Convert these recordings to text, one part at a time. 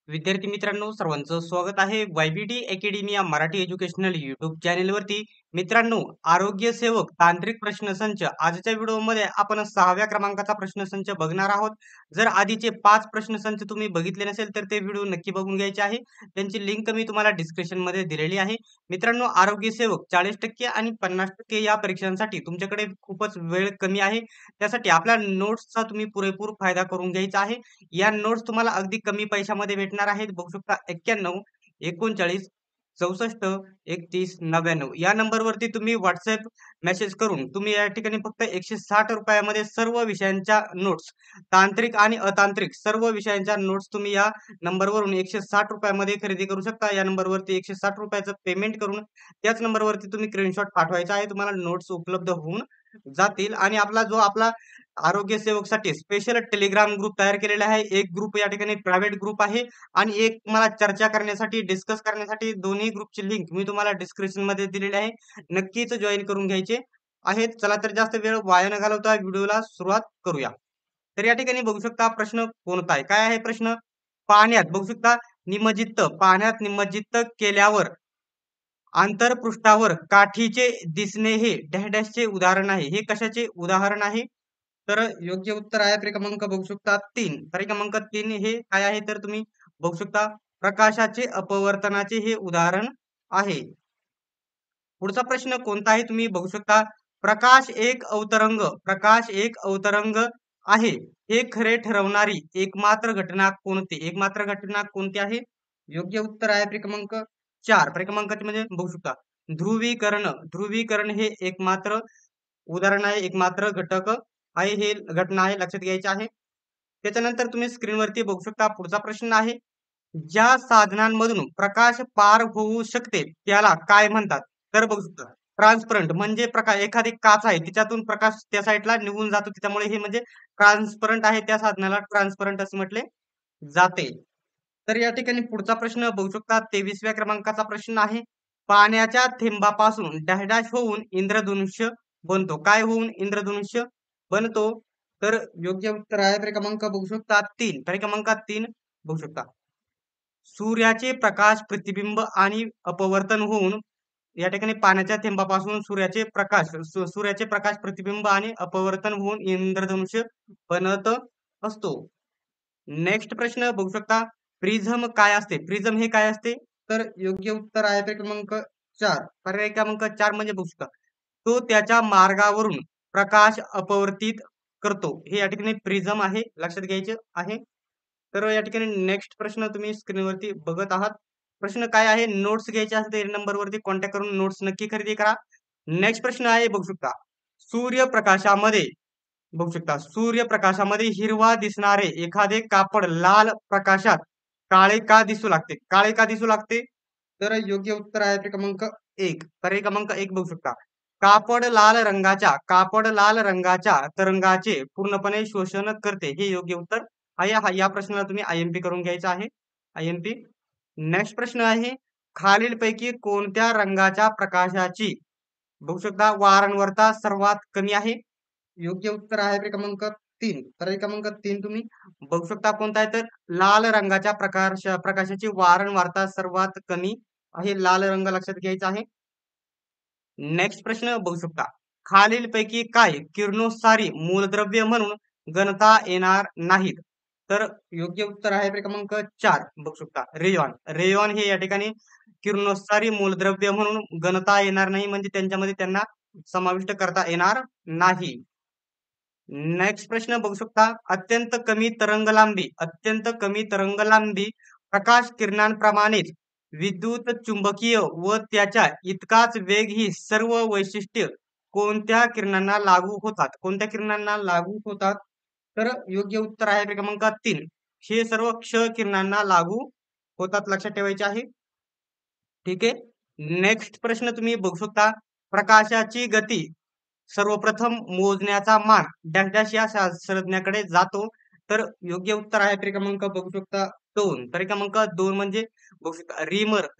विद्यार्थी मित्रांनो सर्वांचं स्वागत आहे YBD अकॅडमी या मराठी एज्युकेशनल युट्यूब चॅनेलवरती. मित्रांनो, आरोग्य सेवक तांत्रिक प्रश्नसंच आजच्या व्हिडिओमध्ये आपण 6व्या क्रमांकाचा प्रश्नसंच बघणार आहोत. जर आधीचे 5 प्रश्नसंच तुम्ही बघितले नसेल तर ते व्हिडिओ नक्की बघून घ्यायचे आहे. त्यांची लिंक मी तुम्हाला डिस्क्रिप्शन मध्ये दिलेली आहे. मित्रांनो, आरोग्य सेवक 40% आणि 50% या परीक्षांसाठी तुमच्याकडे खूपच वेळ कमी आहे. त्यासाठी आपल्या नोट्सचा तुम्ही पुरेपूर फायदा करून घ्यायचा आहे. या नोट्स तुम्हाला अगदी कमी पैशामध्ये भेटणार आहेत. बघू शकता 91 39 64 31 99 या नंबरवरती तुम्ही व्हॉट्सअप मेसेज करून तुम्ही या ठिकाणी फक्त 160 रुपयामध्ये सर्व विषयांच्या नोट्स, तांत्रिक आणि अतांत्रिक सर्व विषयांच्या नोट्स तुम्ही या नंबरवरून 160 रुपयामध्ये खरेदी करू शकता. या नंबरवरती 160 रुपयाचं पेमेंट करून त्याच नंबरवरती तुम्ही स्क्रीनशॉट पाठवायचा आहे. तुम्हाला नोट्स उपलब्ध होऊन जातील आणि आपला आरोग्य सेवकसाठी स्पेशल टेलिग्राम ग्रुप तयार केलेला आहे. एक ग्रुप या ठिकाणी प्रायव्हेट ग्रुप आहे आणि एक मला चर्चा करण्यासाठी, डिस्कस करण्यासाठी दोन्ही ग्रुपची लिंक मी तुम्हाला डिस्क्रिप्शन मध्ये दिलेली आहे. नक्कीच जॉईन करून घ्यायचे आहेत. चला तर जास्त वेळ वाया न घालवता व्हिडिओला सुरुवात करूया. तर या ठिकाणी बघू शकता प्रश्न कोणता आहे. काय आहे प्रश्न? पाण्यात बघू शकता पाण्यात निमज्जित केल्यावर आंतरपृष्ठावर काठीचे दिसणे हे डॅश डॅशचे उदाहरण आहे. हे कशाचे उदाहरण आहे? तर योग्य उत्तर आहे क्रमांक बघू शकता 3. क्रमांक 3 हे काय आहे तर तुम्ही बघू शकता प्रकाशाचे अपवर्तनाचे हे उदाहरण आहे. पुढचा प्रश्न कोणता आहे तुम्ही बघू शकता प्रकाश एक अवतरंग आहे. हे खरे ठरवणारी एकमात्र घटना कोणती? एकमात्र घटना कोणती आहे? योग्य उत्तर आहे क्रमांक 4. क्रमांकाचे म्हणजे बघू शकता ध्रुवीकरण हे एकमात्र उदाहरण आहे, एकमात्र घटक आहे, हे घटना आहे, लक्षात घ्यायचे आहे. त्याच्यानंतर तुम्ही स्क्रीनवरती बघू शकता पुढचा प्रश्न आहे. ज्या साधनांमधून प्रकाश पार होऊ शकते त्याला काय म्हणतात? तर बघू शकता ट्रान्सपरंट म्हणजे प्रकाश, एखादी काच आहे तिच्यातून प्रकाश त्या साईडला निघून जातो, त्यामुळे हे म्हणजे ट्रान्सपरंट आहे, त्या साधनाला ट्रान्सपरंट असे म्हटले जाते. तर या ठिकाणी पुढचा प्रश्न बघू शकता 23व्या क्रमांकाचा प्रश्न आहे. पाण्याच्या थेंबापासून डॅश डॅश होऊन इंद्रधनुष्य बनतो. काय होऊन इंद्रधनुष्य बनतो? तर योग्य उत्तर आहे क्रमांक बघू शकता 3. क्रमांक 3 बघू शकता सूर्याचे प्रकाश प्रतिबिंब आणि अपवर्तन होऊन या ठिकाणी पाण्याच्या थेंबापासून सूर्याचे प्रकाश प्रतिबिंब आणि अपवर्तन होऊन इंद्रधनुष्य बनत असतो. नेक्स्ट प्रश्न बघू शकता प्रिझम काय असते? प्रिझम हे काय असते? तर योग्य उत्तर आहे क्रमांक 4. पर्याय क्रमांक 4 म्हणजे बघू शकता तो त्याच्या मार्गावरून प्रकाश अपवर्तित करतो. हे या ठिकाणी प्रिझम आहे, लक्षात घ्यायचे आहे. तर या ठिकाणी नेक्स्ट प्रश्न तुम्ही स्क्रीनवरती बघत आहात. प्रश्न काय आहे? नोट्स घ्यायचे असेल तर नंबरवरती कॉन्टॅक्ट करून नोट्स नक्की खरेदी करा. नेक्स्ट प्रश्न आहे बघू शकता सूर्यप्रकाशामध्ये सूर्यप्रकाशामध्ये हिरवा दिसणारे एखादे कापड लाल प्रकाशात काळे का दिसू लागते? काळे का दिसू लागते? तर योग्य उत्तर आहे क्रमांक 1. पर्याय क्रमांक 1 बघू शकता कापड लाल रंगाच्या तरंगाचे पूर्णपणे शोषण करते. हे योग्य उत्तर आहे. या प्रश्नाला तुम्ही आयएमपी करून घ्यायचा आहे. आयएमपी. नेक्स्ट प्रश्न आहे खालीलपैकी कोणत्या रंगाच्या प्रकाशाची बघू शकता वारंवारता सर्वात कमी आहे? योग्य उत्तर आहे क्रमांक 3. पर्याय क्रमांक 3 तुम्ही बघू शकता कोणता आहे तर लाल रंगाच्या प्रकाशाची वारंवारता सर्वात कमी आहे. लाल रंग लक्षात घ्यायचा आहे. नेक्स्ट प्रश्न बघू शकता खालीलपैकी काय किरणोत्सारी मूलद्रव्य म्हणून गणता येणार नाहीत? तर योग्य उत्तर आहे क्रमांक 4 बघू शकता रेयॉन हे या ठिकाणी किरणोत्सारी मूलद्रव्य म्हणून गणता येणार नाही, म्हणजे त्यांच्यामध्ये त्यांना समाविष्ट करता येणार नाही. नेक्स्ट प्रश्न बघू शकता अत्यंत कमी तरंगलांबी प्रकाश किरणांप्रमाणेच विद्युत चुंबकीय व त्याच्या इतकाच वेग ही सर्व वैशिष्ट्ये कोणत्या किरणांना लागू होतात? कोणत्या किरणांना लागू होतात? तर योग्य उत्तर आहे क्रमांक 3. हे सर्व क्ष किरणांना लागू होतात, लक्षात ठेवायचे आहे. ठीक आहे. नेक्स्ट प्रश्न तुम्ही बघू शकता प्रकाशाची गती सर्वप्रथम मोजण्याचा मान डॅश डॅश या शास्त्रज्ञाकडे जातो. तर योग्य उत्तर आहे क्रमांक बघू शकता 2. क्रमांक 2 म्हणजे बघू शकता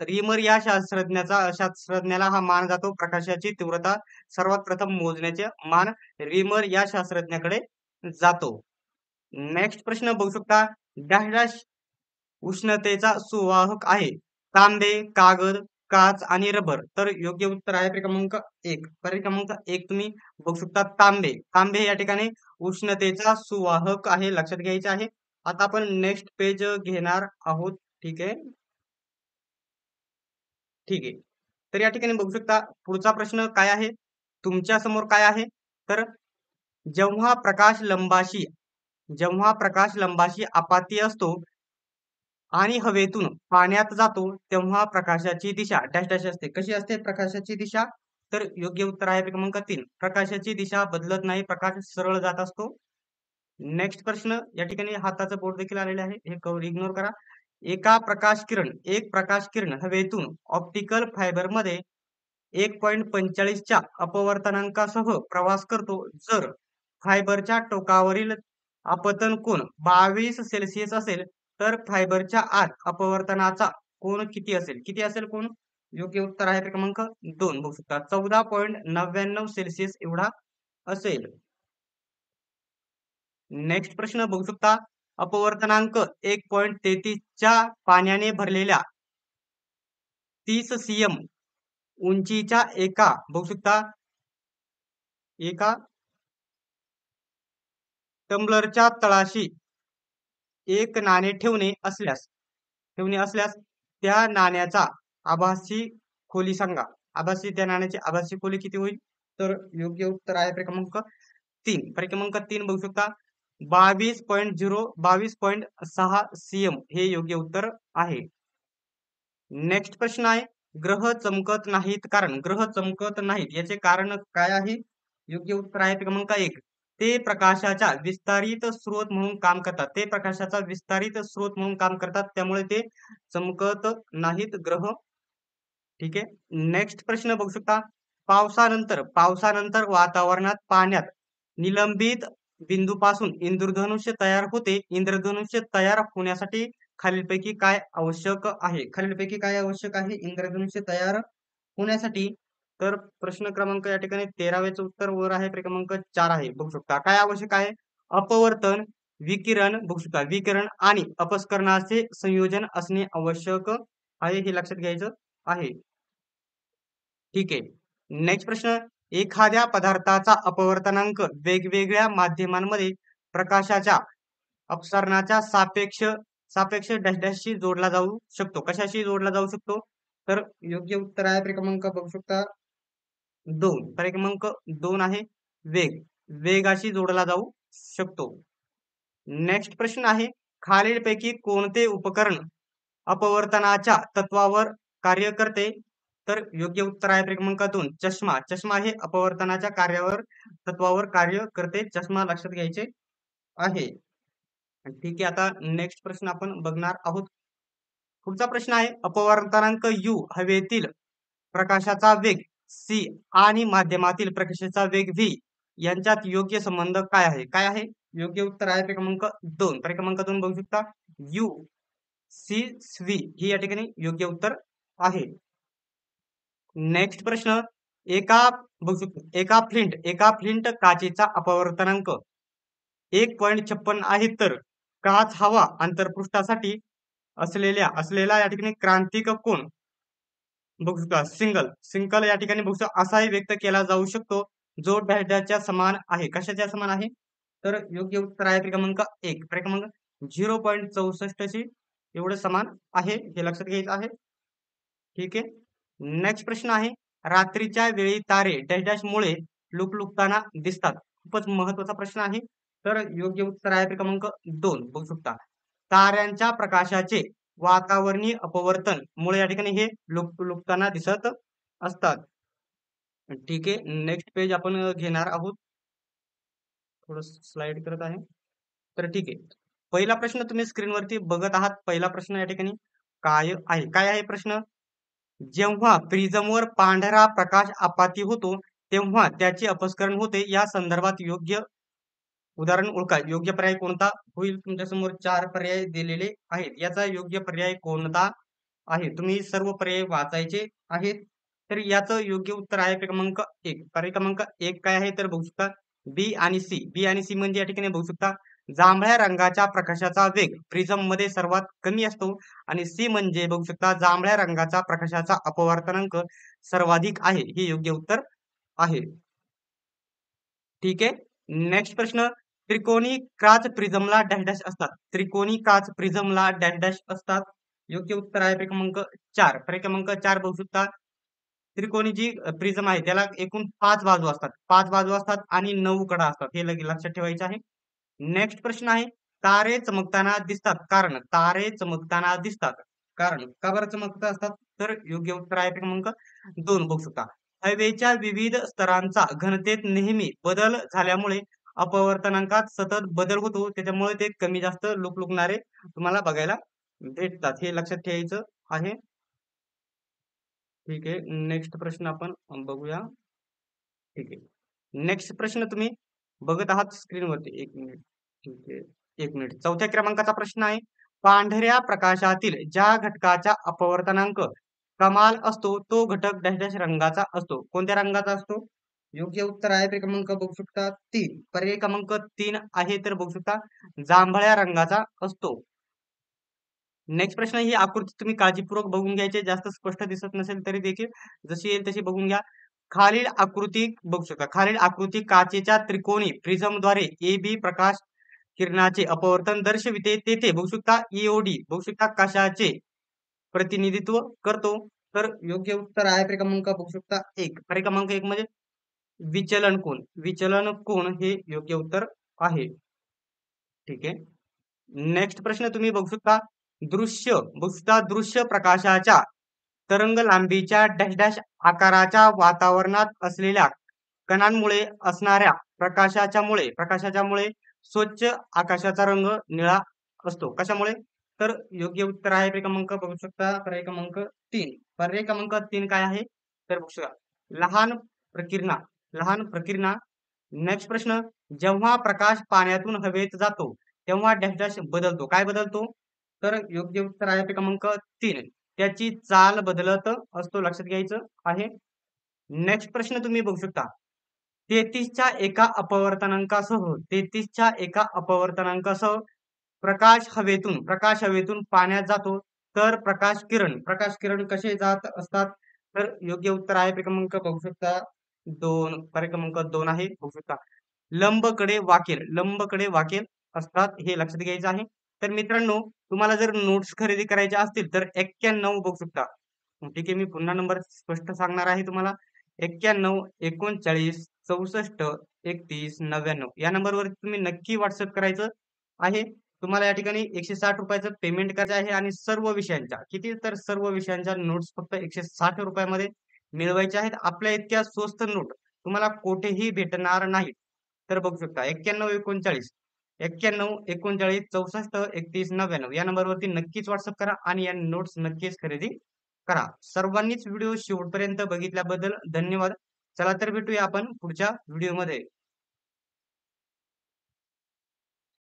रीमर या शास्त्रज्ञाला हा मान जातो. प्रकाशाची तीव्रता सर्वात प्रथम मोजण्याचे मान रीमर या शास्त्रज्ञाकडे जातो. नेक्स्ट प्रश्न बघू शकता डॅश डॅश उष्णतेचा सुवाहक आहे? तांबे, कागद, काच आणि रबर. तर योग्य उत्तर आहे क्रमांक एक. पर्याय क्रमांक एक तुम्ही बघू शकता तांबे. तांबे या ठिकाणी उष्णतेचा सुवाहक आहे, लक्षात घ्यायचे आहे. आता आपण नेक्स्ट पेज घेणार आहोत. ठीक आहे, ठीक आहे. तर या ठिकाणी बघू शकता पुढचा प्रश्न काय आहे तुमच्या समोर काय आहे. तर जेव्हा प्रकाश लंबाशी जेव्हा प्रकाश लंबाशी अपाती असतो आणि हवेतून पाण्यात जातो तेव्हा प्रकाशाची दिशा डॅश डॅश असते. कशी असते प्रकाशाची दिशा? तर योग्य उत्तर आहे क्रमांक 3. प्रकाशाची दिशा बदलत नाही, प्रकाश सरळ जात असतो. नेक्स्ट प्रश्न या ठिकाणी हाताचं बोट देखील आलेले आहे, हे इग्नोर करा. एक प्रकाश किरण हवेतून ऑप्टिकल फायबर मध्ये 1.45 च्या अपवर्तनांकासह प्रवास करतो. जर फायबरच्या टोकावरील आपतन कोन 22 सेल्सिअस असेल तर फायबरच्या आत अपवर्तनाचा कोन किती असेल? किती असेल कोन? योग्य उत्तर आहे क्रमांक 2. बघू शकता 14.99 सेल्सिअस एवढा असेल. नेक्स्ट प्रश्न बघू शकता अपवर्तनांक 1.33 च्या पाण्याने भरलेल्या 30 सीएम उंचीच्या एका बघू शकता एका टंबलरच्या तळाशी एक नाणे ठेवणे असल्यास त्या नाण्याचा आभासी खोली सांगा. त्या नाण्याची आभासी खोली किती होईल? तर योग्य उत्तर आहे क्रमांक 3. क्रमांक 3 बघू शकता 22.6 सीएम हे योग्य उत्तर आहे. नेक्स्ट प्रश्न आहे ग्रह चमकत नाहीत याचे कारण काय आहे? योग्य उत्तर आहे क्रमांक 1. ते प्रकाशाचा विस्तारित स्रोत म्हणून काम करतात त्यामुळे ते चमकत नाहीत ग्रह. ठीक आहे. नेक्स्ट प्रश्न बघू शकता पावसानंतर वातावरणात पाण्यात निलंबित बिंदूपासून इंद्रधनुष्य तयार होते. इंद्रधनुष्य तयार होण्यासाठी खालीलपैकी काय आवश्यक आहे? इंद्रधनुष्य तयार होण्यासाठी? तर प्रश्न क्रमांक या ठिकाणी 13वेचं उत्तर वर आहे, क्रमांक 4 आहे. बघू शकता काय आवश्यक आहे? अपवर्तन, विकिरण आणि अपस्करणाचे संयोजन असणे आवश्यक आहे, हे लक्षात घ्यायचं आहे. ठीक आहे. नेक्स्ट प्रश्न एखाद्या पदार्थाचा अपवर्तनांक वेगवेगळ्या माध्यमांमध्ये प्रकाशाच्या अपसरणाच्या सापेक्ष डॅश डॅशशी जोडला जाऊ शकतो. कशाशी जोडला जाऊ शकतो? तर योग्य उत्तर आहे क्रमांक बघू शकता 2. क्रमांक 2 आहे वेगाशी जोडला जाऊ शकतो. नेक्स्ट प्रश्न आहे खालीलपैकी कोणते उपकरण अपवर्तनाच्या तत्वावर कार्य करते? तर योग्य उत्तर आहे क्रमांक 2 चष्मा हे अपवर्तनाच्या तत्वावर कार्य करते. चष्मा लक्षात घ्यायचे आहे. ठीक आहे. आता नेक्स्ट प्रश्न आपण बघणार आहोत. पुढचा प्रश्न आहे अपवर्तनांक U हवेतील प्रकाशाचा वेग c आणि माध्यमातील प्रकाशाचा वेग v यांच्यात योग्य संबंध काय आहे? योग्य उत्तर आहे क्रमांक 2. क्रमांक 2 बघू शकता U c v ही या ठिकाणी योग्य उत्तर आहे. नेक्स्ट प्रश्न एका फ्लिंट काचेचा अपवर्तनांक 1.56 आहे तर काच हवा आंतरपृष्ठासाठी असलेला या ठिकाणी क्रांतिक कोन बघू शकता सिंकल या ठिकाणी बघू शकता असाही व्यक्त केला जाऊ शकतो जो डॅशच्या समान आहे. कशाच्या समान आहे? तर योग्य उत्तर आहे क्रमांक 1. क्रमांक 0.64 शी एवढं समान आहे, हे लक्षात घ्यायचं आहे. ठीक आहे. नेक्स्ट प्रश्न आहे रात्रीच्या वेळी तारे डॅश डॅश मुळे लुकलुकताना दिसतात. खूपच महत्वाचा प्रश्न आहे. तर योग्य उत्तर आहे क्रमांक 2. बघू शकता ताऱ्यांच्या प्रकाशाचे वातावरणीय अपवर्तन मुळे या ठिकाणी हे लुकताना दिसत असतात. ठीक आहे. नेक्स्ट पेज आपण घेणार आहोत. थोडं स्लाइड करत आहे. तर ठीक आहे. पहिला प्रश्न तुम्ही स्क्रीनवरती बघत आहात. पहिला प्रश्न या ठिकाणी काय आहे प्रश्न? जेव्हा प्रिझमवर पांढरा प्रकाश अपाती होतो तेव्हा त्याचे अपस्करण होते. या संदर्भात योग्य उदाहरण ओळखा. योग्य पर्याय कोणता होईल? तुमच्या समोर 4 पर्याय दिलेले आहेत. याचा योग्य पर्याय कोणता आहे? तुम्ही सर्व पर्याय वाचायचे आहेत. तर याचं योग्य उत्तर आहे क्रमांक 1. पर्याय क्रमांक 1 काय आहे? तर बघू शकता बी आणि सी म्हणजे या ठिकाणी बघू शकता जांभळ्या रंगाच्या प्रकाशाचा वेग प्रिझम मध्ये सर्वात कमी असतो आणि सी म्हणजे बघू शकता जांभळ्या रंगाचा प्रकाशाचा अपवर्तनांक सर्वाधिक आहे, हे योग्य उत्तर आहे. ठीक आहे. नेक्स्ट प्रश्न, त्रिकोणी काच प्रिझमला डॅश डॅश असतात. त्रिकोणी काच प्रिझमला डॅश डॅश असतात. योग्य उत्तर आहे क्रमांक 4. क्रमांक 4 बघू शकता. त्रिकोणी जी प्रिझम आहे त्याला एकूण 5 बाजू असतात. 5 बाजू असतात आणि 9 कडा असतात. हे लक्षात ठेवायचे आहे. नेक्स्ट प्रश्न आहे, तारे चमकताना दिसतात कारण तारे चमकताना दिसतात कारण का बरं चमकत असतात? तर योग्य उत्तर आहे क्रमांक 2 बघू शकता. हवेच्या विविध स्तरांचा घनतेत नेहमी बदल झाल्यामुळे अपवर्तनांकात सतत बदल होतो. त्याच्यामुळे ते कमी जास्त लुकलुकणारे तुम्हाला बघायला भेटतात. हे लक्षात ठेवायचं आहे. ठीक आहे. नेक्स्ट प्रश्न आपण बघूया. ठीक आहे. नेक्स्ट प्रश्न तुम्ही बघत आहात स्क्रीनवरती. 1 मिनिट. ठीक आहे. 1 मिनिट. 4थ्या क्रमांकाचा प्रश्न आहे. पांढऱ्या प्रकाशातील ज्या घटकाचा अपवर्तनांक कमाल असतो तो घटक डॅश डॅश रंगाचा असतो. कोणत्या रंगाचा असतो? योग्य उत्तर आहे क्रमांक बघू शकता 3. पर्याय क्रमांक 3 आहे तर बघू शकता जांभळ्या रंगाचा असतो. नेक्स्ट प्रश्न, ही आकृती तुम्ही काळजीपूर्वक बघून घ्यायची. जास्त स्पष्ट दिसत नसेल तरी देखील जशी येईल तशी बघून घ्या. खालील आकृती बघू शकता. खालील आकृती काचेच्या त्रिकोणी प्रिझमद्वारे ए बी प्रकाश किरणाचे अपवर्तन दर्शविते. तेथे बघू शकता ईओडी बघू शकता कशाचे प्रतिनिधित्व करतो? तर योग्य उत्तर आहे क्रमांक बघू शकता 1. क्रमांक 1 म्हणजे विचलन कोन. विचलन कोन हे योग्य उत्तर आहे. ठीक आहे. नेक्स्ट प्रश्न तुम्ही बघू शकता. दृश्य प्रकाशाच्या तरंग लांबीच्या डॅश डॅश आकाराच्या वातावरणात असलेल्या कणांमुळे असणाऱ्या प्रकाशाच्यामुळे स्वच्छ आकाशाचा रंग निळा असतो. कशामुळे? तर योग्य उत्तर आहे क्रमांक बघू शकता क्रमांक 3. पर्याय क्रमांक 3 काय आहे? तर बघू शकता लहान प्रकिरणा. लहान प्रकिरणा. नेक्स्ट प्रश्न, जेव्हा प्रकाश पाण्यातून हवेत जातो तेव्हा डॅश डॅश बदलतो. काय बदलतो? तर योग्य उत्तर आहे क्रमांक 3. त्याची चाल बदलत असतो. लक्षात घ्यायचं आहे. नेक्स्ट प्रश्न तुम्ही बघू शकता. 33च्या एका अपवर्तनांकासह प्रकाश हवेतून पाण्यात जातो तर प्रकाश किरण कसे जात असतात? तर योग्य उत्तर आहे क्रमांक बघू शकता 2. क्रमांक 2 आहे बघू शकता लंबकडे वाकेल असतात. हे लक्षात घ्यायचं आहे. तर मित्रांनो, तुम्हाला जर नोट्स खरेदी करायच्या असतील तर 91 बघू शकता. ठीक आहे, मी पुन्हा नंबर स्पष्ट सांगणार आहे तुम्हाला. 91 39 64 31 99 या नंबरवर तुम्ही नक्की व्हॉट्सअप करायचं आहे. तुम्हाला या ठिकाणी 160 रुपयाचं पेमेंट करायचं आहे आणि सर्व विषयांच्या किती तर सर्व विषयांच्या नोट्स फक्त 160 रुपयामध्ये मिळवायच्या आहेत. आपल्या इतक्या स्वस्त नोट तुम्हाला कोठेही भेटणार नाही. तर बघू शकता 91 39 64 31 99 या नंबरवरती नक्कीच व्हॉट्सअप करा आणि या नोट्स नक्कीच खरेदी करा. सर्वांनीच व्हिडिओ शेवटपर्यंत बघितल्याबद्दल धन्यवाद. चला तर भेटूया आपण पुढच्या व्हिडिओमध्ये.